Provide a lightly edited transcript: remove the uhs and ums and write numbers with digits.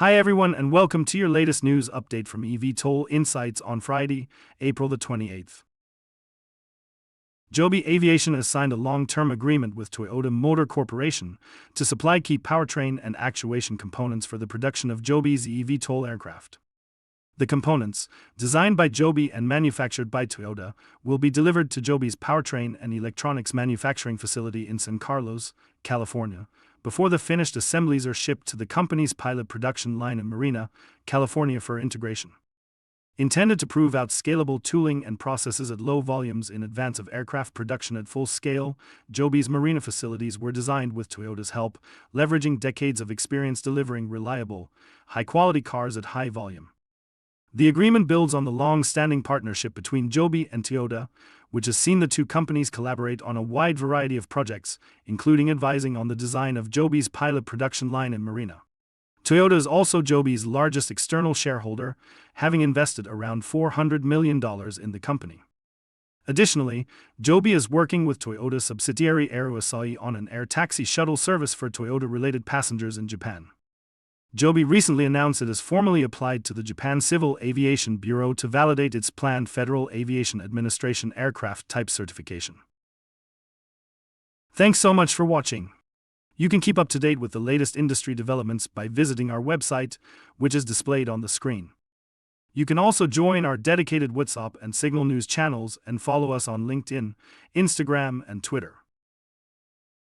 Hi everyone and welcome to your latest news update from eVTOL Insights on Friday, April the 28th. Joby Aviation has signed a long-term agreement with Toyota Motor Corporation to supply key powertrain and actuation components for the production of Joby's eVTOL aircraft. The components, designed by Joby and manufactured by Toyota, will be delivered to Joby's powertrain and electronics manufacturing facility in San Carlos, California, before the finished assemblies are shipped to the company's pilot production line in Marina, California for integration. Intended to prove out scalable tooling and processes at low volumes in advance of aircraft production at full scale, Joby's Marina facilities were designed with Toyota's help, leveraging decades of experience delivering reliable, high-quality cars at high volume. The agreement builds on the long-standing partnership between Joby and Toyota, which has seen the two companies collaborate on a wide variety of projects, including advising on the design of Joby's pilot production line in Marina. Toyota is also Joby's largest external shareholder, having invested around $400 million in the company. Additionally, Joby is working with Toyota subsidiary Aero on an air taxi shuttle service for Toyota-related passengers in Japan. Joby recently announced it has formally applied to the Japan Civil Aviation Bureau to validate its planned Federal Aviation Administration aircraft type certification. Thanks so much for watching. You can keep up to date with the latest industry developments by visiting our website, which is displayed on the screen. You can also join our dedicated WhatsApp and Signal News channels and follow us on LinkedIn, Instagram, and Twitter.